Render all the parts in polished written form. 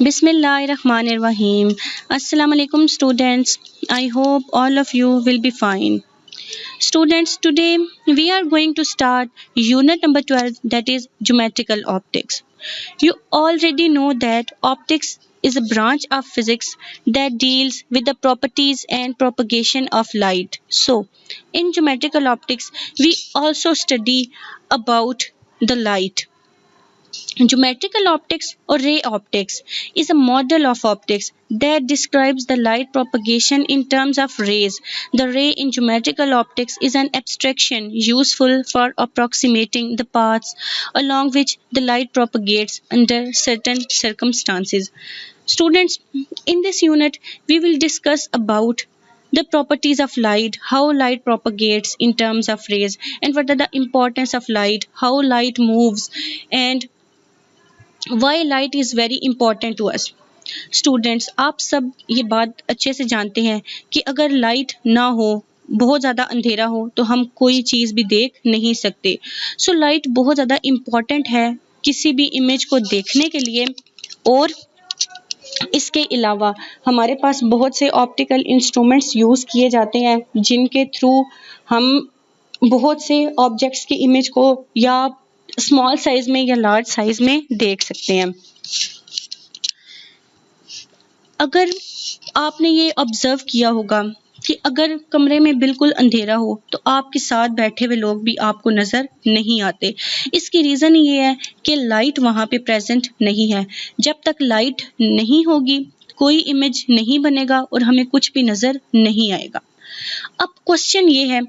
Bismillahirrahmanirrahim. Assalamu alaikum students. I hope all of you will be fine. Students, today we are going to start unit number 12, that is geometrical optics. You already know that optics is a branch of physics that deals with the properties and propagation of light. So, in geometrical optics, we also study about the light. Geometrical optics or ray optics is a model of optics that describes the light propagation in terms of rays. The ray in geometrical optics is an abstraction useful for approximating the paths along which the light propagates under certain circumstances. Students, in this unit, we will discuss about the properties of light, how light propagates in terms of rays, and what are the importance of light, how light moves, and why light is very important to us. Students, आप सब ये बात अच्छे से जानते हैं कि अगर लाइट ना हो, बहुत ज़्यादा अंधेरा हो, तो हम कोई चीज़ भी देख नहीं सकते. सो लाइट बहुत ज़्यादा इम्पॉर्टेंट है किसी भी इमेज को देखने के लिए. और इसके अलावा हमारे पास बहुत से ऑप्टिकल इंस्ट्रूमेंट्स यूज़ किए जाते हैं जिनके थ्रू हम बहुत से ऑब्जेक्ट्स की इमेज को या स्मॉल साइज में या लार्ज साइज में देख सकते हैं. अगर आपने ये ऑब्जर्व किया होगा कि अगर कमरे में बिल्कुल अंधेरा हो तो आपके साथ बैठे हुए लोग भी आपको नज़र नहीं आते. इसकी रीज़न ये है कि लाइट वहाँ पे प्रेजेंट नहीं है. जब तक लाइट नहीं होगी कोई इमेज नहीं बनेगा और हमें कुछ भी नज़र नहीं आएगा. अब क्वेश्चन ये है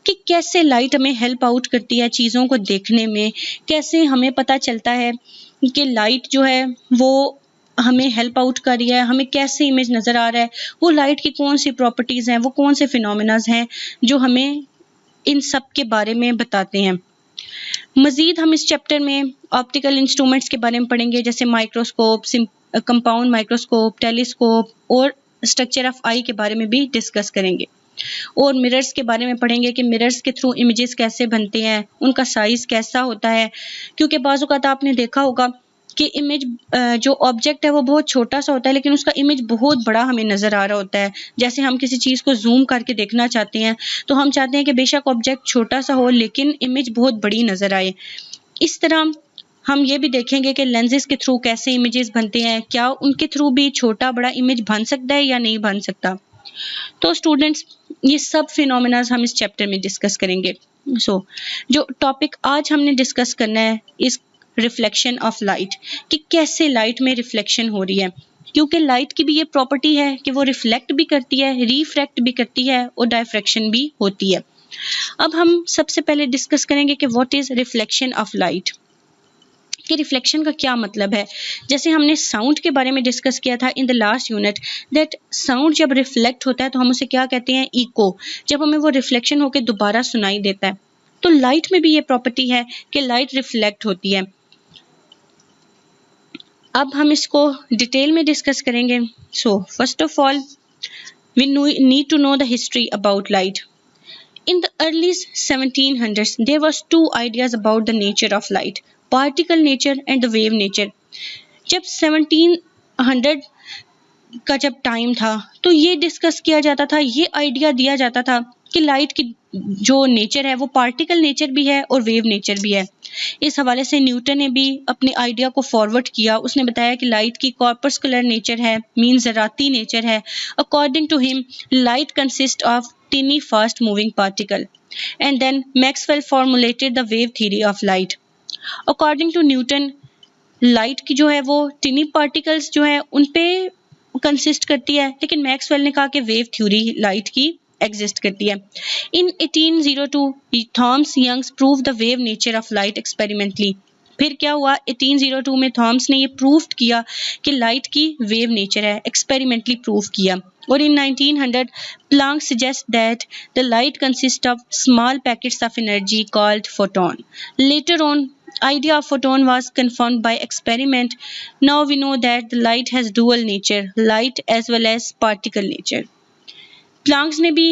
कि कैसे लाइट हमें हेल्प आउट करती है चीज़ों को देखने में, कैसे हमें पता चलता है कि लाइट जो है वो हमें हेल्प आउट कर रही है, हमें कैसे इमेज नज़र आ रहा है, वो लाइट की कौन सी प्रॉपर्टीज़ हैं, वो कौन से फिनोमेनाज हैं जो हमें इन सब के बारे में बताते हैं. मज़ीद हम इस चैप्टर में ऑप्टिकल इंस्ट्रूमेंट्स के बारे में पढ़ेंगे, जैसे माइक्रोस्कोप, कंपाउंड माइक्रोस्कोप, टेलीस्कोप और स्ट्रक्चर ऑफ आई के बारे में भी डिस्कस करेंगे. और मिरर्स के बारे में पढ़ेंगे कि मिरर्स के थ्रू इमेजेस कैसे बनते हैं, उनका साइज़ कैसा होता है. क्योंकि बाज़ औक़ात आपने देखा होगा कि इमेज जो ऑब्जेक्ट है वो बहुत छोटा सा होता है लेकिन उसका इमेज बहुत बड़ा हमें नज़र आ रहा होता है. जैसे हम किसी चीज़ को जूम करके देखना चाहते हैं तो हम चाहते हैं कि बेशक ऑब्जेक्ट छोटा सा हो लेकिन इमेज बहुत बड़ी नज़र आए. इस तरह हम ये भी देखेंगे कि लेंसेज के थ्रू कैसे इमेजेस बनते हैं, क्या उनके थ्रू भी छोटा बड़ा इमेज बन सकता है या नहीं बन सकता. तो स्टूडेंट्स, ये सब फिनोमेनाज हम इस चैप्टर में डिस्कस करेंगे. जो टॉपिक आज हमने डिस्कस करना है इस रिफ्लेक्शन ऑफ लाइट, कि कैसे लाइट में रिफ्लेक्शन हो रही है. क्योंकि लाइट की भी ये प्रॉपर्टी है कि वो रिफ्लेक्ट भी करती है, रिफ्रैक्ट भी करती है और डायफ्रैक्शन भी होती है. अब हम सबसे पहले डिस्कस करेंगे कि what is reflection of light, कि रिफ्लेक्शन का क्या मतलब है. जैसे हमने साउंड के बारे में डिस्कस किया था in the last unit, that sound जब रिफ्लेक्ट होता है तो हम उसे क्या कहते हैं, इको. जब हमें वो रिफ्लेक्शन होकर दोबारा सुनाई देता है. तो लाइट में भी ये प्रॉपर्टी है कि लाइट रिफ्लेक्ट होती है. अब हम इसको डिटेल में डिस्कस करेंगे. First of all we need to know the history about light. In the early 1700s, there was two ideas about the nature of light, particle nature and the wave nature. जब 1700 का जब time था तो ये discuss किया जाता था, ये आइडिया दिया जाता था कि लाइट की जो नेचर है वो पार्टिकल नेचर भी है और वेव नेचर भी है. इस हवाले से न्यूटन ने भी अपने आइडिया को फॉरवर्ड किया. उसने बताया कि लाइट की कॉर्पस्कुलर नेचर है, मीन ज़राती नेचर है. According to him light consist of tiny fast moving particle, and then Maxwell formulated the wave theory of light. According to Newton, light की जो है वो टिनी पार्टिकल्स जो है उन पे कंसिस्ट करती है, लेकिन मैक्सवेल ने कहा कि वेव थ्योरी लाइट की एग्जिस्ट करती है. In 1802 Thomas Young's prove the wave nature of light experimentally. फिर क्या हुआ, 1802 में थॉमस ने ये प्रूव किया कि लाइट की वेव नेचर है, एक्सपेरिमेंटली प्रूव किया. और इन 1900 Planck suggest that the light consist of small packets of energy called photon. Later on idea of photon was confirmed by experiment. Now we know that the light has dual nature, light as well as particle nature. Planck's ने भी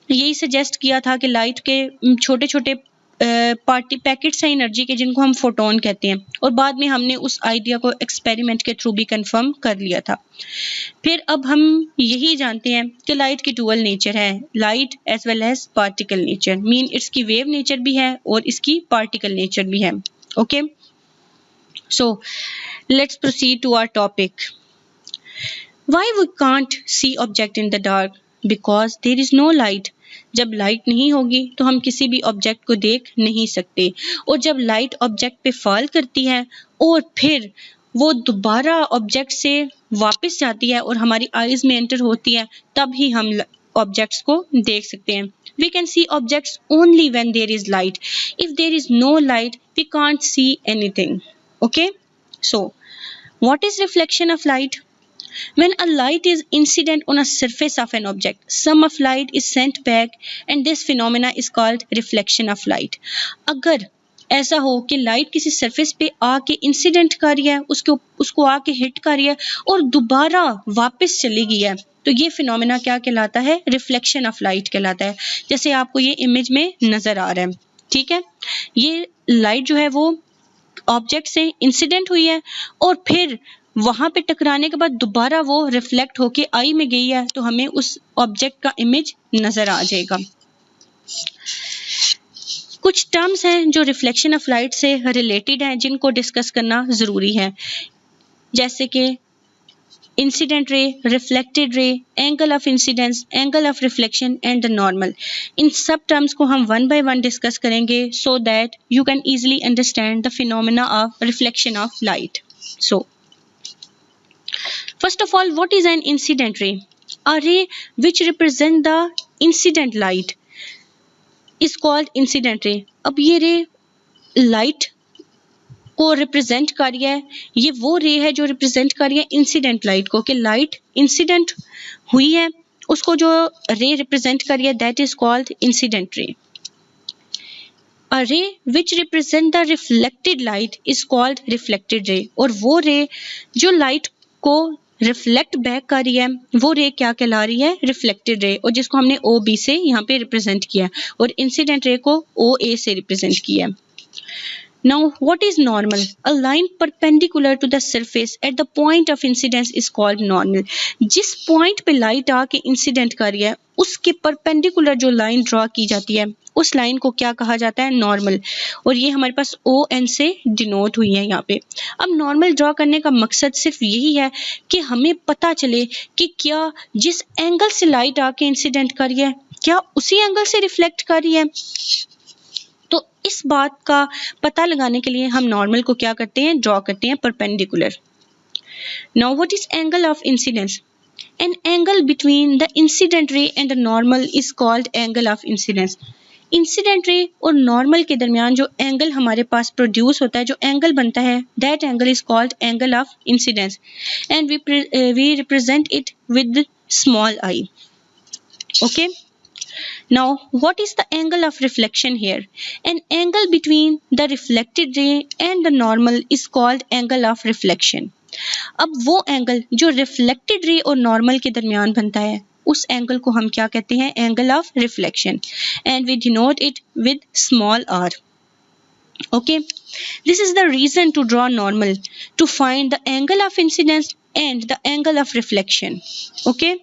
यही suggest किया था कि light के छोटे छोटे party packets हैं एनर्जी के जिनको हम फोटोन कहते हैं, और बाद में हमने उस आइडिया को एक्सपेरिमेंट के थ्रू भी कंफर्म कर लिया था। फिर अब हम यही जानते हैं कि लाइट की डुअल नेचर है, light as well as particle nature, mean इसकी वेव नेचर भी है और इसकी पार्टिकल नेचर भी है। Okay, so let's proceed to our topic. Why we can't see object in the dark? Because there is no light. जब light नहीं होगी तो हम किसी भी ऑब्जेक्ट को देख नहीं सकते, और जब लाइट ऑब्जेक्ट पे फॉल करती है और फिर वो दोबारा ऑब्जेक्ट से वापस जाती है और हमारी आईज में एंटर होती है, तब ही हम ऑब्जेक्ट्स को देख सकते हैं। We can see objects only when there is light. If there is no light, we can't see anything. Okay? So, what is reflection of light? When a light is incident on a surface of an object, some of light is sent back and this phenomena is called reflection of light. अगर ऐसा हो कि light किसी surface पे आके incident कर रही है, उसको आके हिट कर रही है और दोबारा वापस चली गई है, तो ये फिनोमेना क्या कहलाता है? रिफ्लेक्शन ऑफ लाइट कहलाता है। जैसे आपको ये इमेज में नजर आ रहा है, ठीक है, ये लाइट जो है वो ऑब्जेक्ट से इंसिडेंट हुई है और फिर वहां पे टकराने के बाद दोबारा वो रिफ्लेक्ट होके आई में गई है, तो हमें उस ऑब्जेक्ट का इमेज नजर आ जाएगा। कुछ टर्म्स हैं जो रिफ्लेक्शन ऑफ लाइट से रिलेटेड हैं, जिनको डिस्कस करना जरूरी है, जैसे कि incident ray, reflected ray, angle of incidence, angle of reflection and the normal. इन सब टर्म्स को हम वन बाय वन डिस्कस करेंगे so that you can easily understand the phenomena of reflection of light. So first of all, what is an incident ray? A ray which represent the incident light is called incident ray. अब ये रे light को represent कर रही है, ये वो रे है जो रिप्रेजेंट कर रही है इंसिडेंट लाइट को, कि लाइट इंसिडेंट हुई है, उसको जो रे रिप्रेजेंट कर रही है that is called incident ray. A ray which represent the reflected light is called reflected ray. और वो रे जो लाइट को रिफ्लेक्ट बैक कर रही है वो रे क्या कहला रही है? रिफ्लेक्टेड रे, और जिसको हमने ओ बी से यहाँ पे रिप्रेजेंट किया, और इंसिडेंट रे को ओ ए से रिप्रेजेंट किया। Now, what is normal? A line perpendicular to the surface at the point of incidence is called normal. जिस पॉइंट पे लाइट आके इंसिडेंट कर रही है उसके परपेंडिकुलर जो लाइन ड्रॉ की जाती है उस लाइन को क्या कहा जाता है? नॉर्मल, और ये हमारे पास ओ एन से डिनोट हुई है यहाँ पे। अब नॉर्मल ड्रॉ करने का मकसद सिर्फ यही है कि हमें पता चले कि क्या जिस एंगल से लाइट आके इंसिडेंट कर रही है क्या उसी एंगल से रिफ्लेक्ट कर रही है। तो इस बात का पता लगाने के लिए हम नॉर्मल को क्या करते हैं? ड्रॉ करते हैं perpendicular. Now what is angle of incidence? An angle between the incident रे and the normal is called angle of incidence. Incident ray और नॉर्मल के दरमियान जो एंगल हमारे पास प्रोड्यूस होता है, जो एंगल बनता है, that angle is called angle of incidence and we represent it with small I. Okay, now what is the angle of reflection here? An angle between the reflected ray and the normal is called angle of reflection. अब वो angle जो reflected ray और normal के दरमियान बनता है उस angle को हम क्या कहते हैं? Angle of reflection, and we denote it with small R. Okay, this is the reason to draw normal, to find the angle of incidence and the angle of reflection. Okay,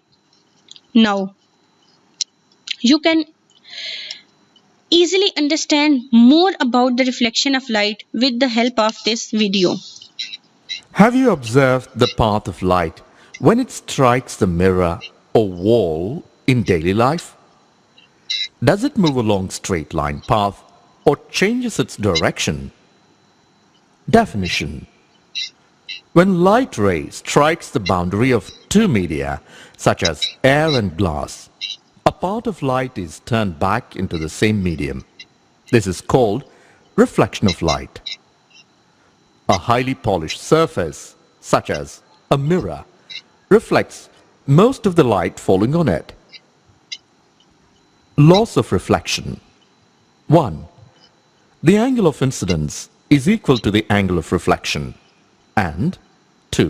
now you can easily understand more about the reflection of light with the help of this video. Have you observed the path of light when it strikes the mirror or wall in daily life? Does it move along straight line path or changes its direction? Definition: when light ray strikes the boundary of two media such as air and glass, a part of light is turned back into the same medium. This is called reflection of light. A highly polished surface, such as a mirror, reflects most of the light falling on it. Laws of reflection. 1. The angle of incidence is equal to the angle of reflection. And 2.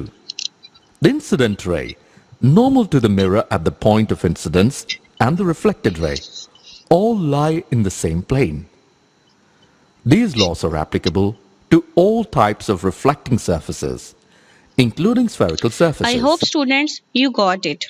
The incident ray normal to the mirror at the point of incidence and the reflected ray all lie in the same plane. These laws are applicable to all types of reflecting surfaces, including spherical I hope surfaces. students you got it.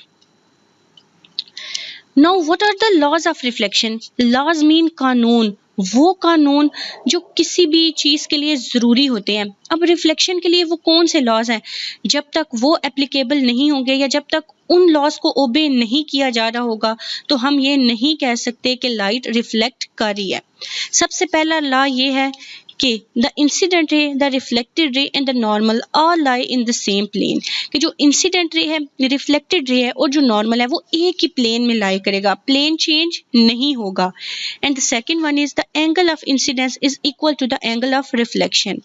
Now what are the laws of reflection? Laws mean कानून, वो कानून जो किसी भी चीज के लिए जरूरी होते हैं. अब रिफ्लेक्शन के लिए वो कौन से लॉज हैं? जब तक वो एप्लीकेबल नहीं होंगे या जब तक उन लॉज को ओबे नहीं किया जा रहा होगा तो हम ये नहीं कह सकते कि लाइट रिफ्लेक्ट कर रही है. सबसे पहला लॉ ये है कि the incident ray, the reflected ray and the normal all lie in the same plane. कि जो इंसिडेंट रे है, रिफ्लेक्टेड रे है और जो नॉर्मल है वो एक ही प्लेन में लाई करेगा, प्लेन चेंज नहीं होगा. And the second one is the angle of incidence is equal to the angle of reflection.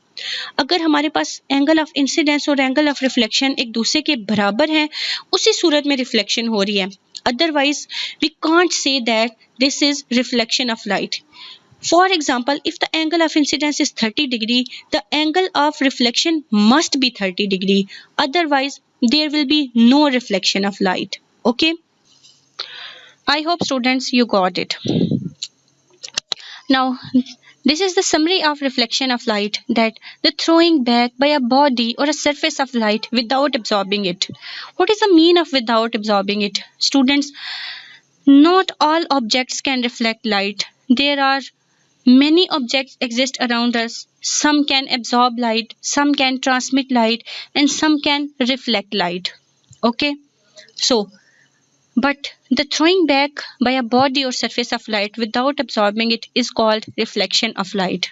अगर हमारे पास एंगल ऑफ इंसिडेंस और एंगल ऑफ रिफ्लेक्शन एक दूसरे के बराबर हैं, उसी सूरत में रिफ्लेक्शन हो रही है. Otherwise, we can't say that this is reflection of light. For example, if the angle of incidence is 30 degree, the angle of reflection must be 30 degree. Otherwise, there will be no reflection of light. Okay? I hope students you got it. Now, this is the summary of reflection of light, that the throwing back by a body or a surface of light without absorbing it. What is the mean of without absorbing it? Students, not all objects can reflect light. There are many objects exist around us. Some can absorb light, some can transmit light, and some can reflect light. Okay? So, but the throwing back by a body or surface of light without absorbing it is called reflection of light.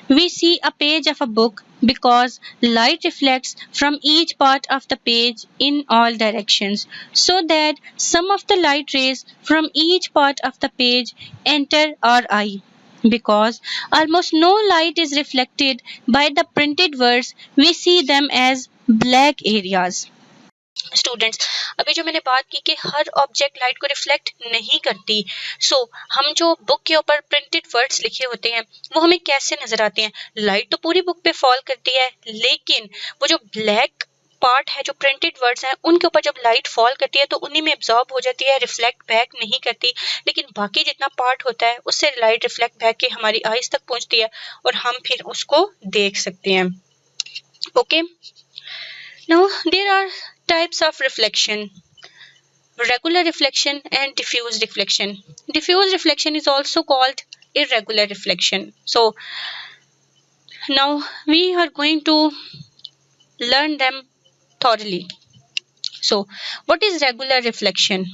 We see a page of a book because light reflects from each part of the page in all directions, so that some of the light rays from each part of the page enter our eye. Because almost no light is reflected by the printed words, we see them as black areas. Students, अभी जो मैंने बात की कि हर object light को reflect नहीं करती, हम जो बुक के ऊपर प्रिंटेड वर्ड्स लिखे होते हैं वो हमें कैसे नजर आते हैं? लाइट तो पूरी बुक पे फॉल करती है, लेकिन वो जो ब्लैक पार्ट है, जो प्रिंटेड वर्ड्स हैं, उनके ऊपर जब लाइट फॉल करती है तो उन्हीं में एब्जॉर्ब हो जाती है, रिफ्लेक्ट बैक नहीं करती. लेकिन बाकी जितना पार्ट होता है उससे लाइट रिफ्लेक्ट बैक के हमारी आईज तक पहुंचती है और हम फिर उसको देख सकते हैं. Okay, now there are types of reflection: regular reflection and diffuse reflection. Diffuse reflection is also called irregular reflection. So now we are going to learn them thoroughly. So what is regular reflection?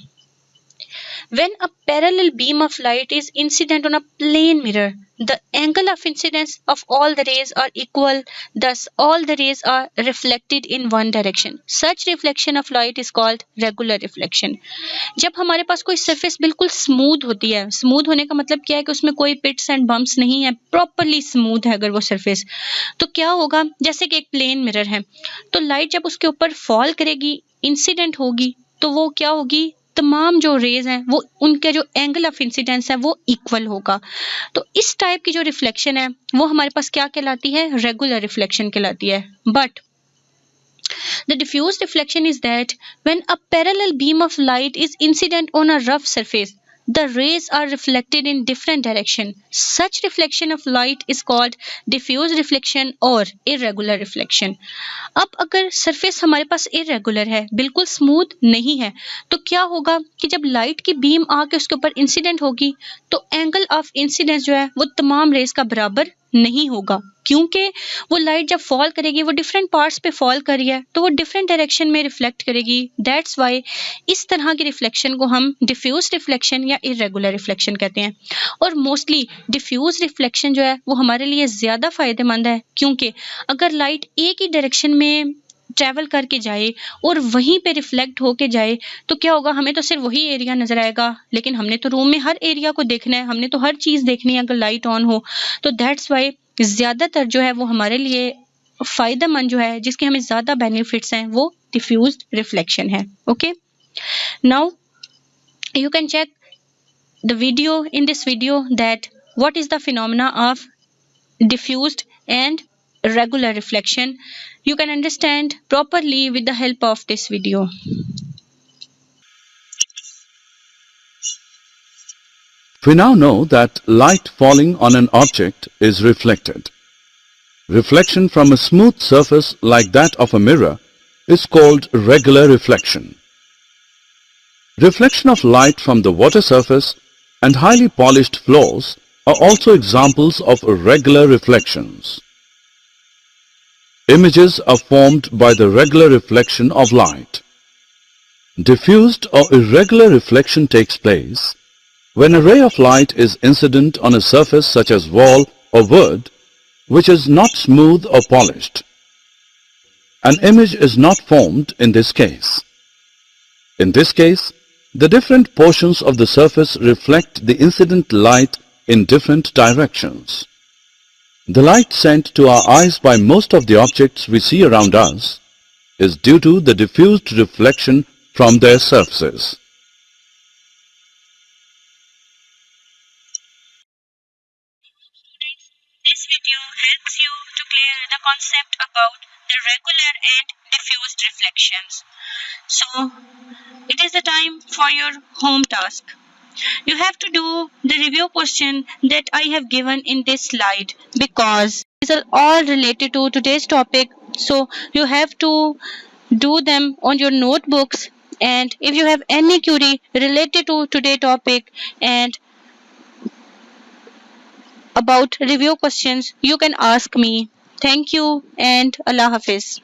When a parallel beam of light is incident on a plane mirror, the angle of incidence of all the rays are equal, thus all the rays are reflected in one direction. Such reflection of light is called regular reflection. जब हमारे पास कोई surface बिल्कुल smooth होती है, smooth होने का मतलब क्या है कि उसमें कोई पिट्स एंड बम्प्स नहीं है, प्रॉपरली स्मूथ है अगर वो सरफेस, तो क्या होगा? जैसे कि एक प्लेन मिरर है, तो लाइट जब उसके ऊपर फॉल करेगी, इंसिडेंट होगी, तो वो क्या होगी? तमाम जो रेज हैं वो उनके जो एंगल ऑफ इंसिडेंस है वो इक्वल होगा. तो इस टाइप की जो रिफ्लेक्शन है वो हमारे पास क्या कहलाती है? रेगुलर रिफ्लेक्शन कहलाती है. But the diffuse reflection is that when a parallel beam of light is incident on a rough surface, the rays are reflected in different direction. Such reflection of light is called diffuse reflection or irregular reflection. अब अगर surface हमारे पास irregular है, बिल्कुल smooth नहीं है, तो क्या होगा कि जब लाइट की बीम आके उसके ऊपर इंसिडेंट होगी तो एंगल ऑफ इंसिडेंस जो है वो तमाम रेस का बराबर नहीं होगा, क्योंकि वो लाइट जब फॉल करेगी वो डिफरेंट पार्ट्स पे फॉल कर रही है तो वो डिफरेंट डायरेक्शन में रिफ्लेक्ट करेगी. दैट्स वाई इस तरह की रिफ्लेक्शन को हम डिफ्यूज रिफ्लेक्शन या इरेगुलर रिफ्लेक्शन कहते हैं. और मोस्टली डिफ्यूज रिफ्लेक्शन जो है वो हमारे लिए ज़्यादा फ़ायदेमंद है, क्योंकि अगर लाइट एक ही डायरेक्शन में ट्रैवल करके जाए और वहीं पे रिफ्लेक्ट होके जाए तो क्या होगा? हमें तो सिर्फ वही एरिया नजर आएगा, लेकिन हमने तो रूम में हर एरिया को देखना है, हमने तो हर चीज़ देखनी है अगर लाइट ऑन हो. तो दैट्स वाई ज़्यादातर जो है वो हमारे लिए फ़ायदेमंद जो है, जिसके हमें ज़्यादा बेनिफिट्स हैं, वो डिफ्यूज्ड रिफ्लेक्शन है. Okay, now you can check the video in this video that what is the phenomena of diffused and regular reflection. You can understand properly with the help of this video. We now know that light falling on an object is reflected. Reflection from a smooth surface like that of a mirror is called regular reflection. Reflection of light from the water surface and highly polished floors are also examples of regular reflections. Images are formed by the regular reflection of light. Diffused or irregular reflection takes place when a ray of light is incident on a surface such as wall or wood which is not smooth or polished. An image is not formed in this case. In this case, the different portions of the surface reflect the incident light in different directions. The light sent to our eyes by most of the objects we see around us is due to the diffused reflection from their surfaces. This video helps you to clear the concept about the regular and diffused reflections. So, it is the time for your home task. You have to do the review question that I have given in this slide because these are all related to today's topic. So, you have to do them on your notebooks. And if you have any query related to today's topic and about review questions, you can ask me. Thank you and Allah Hafiz.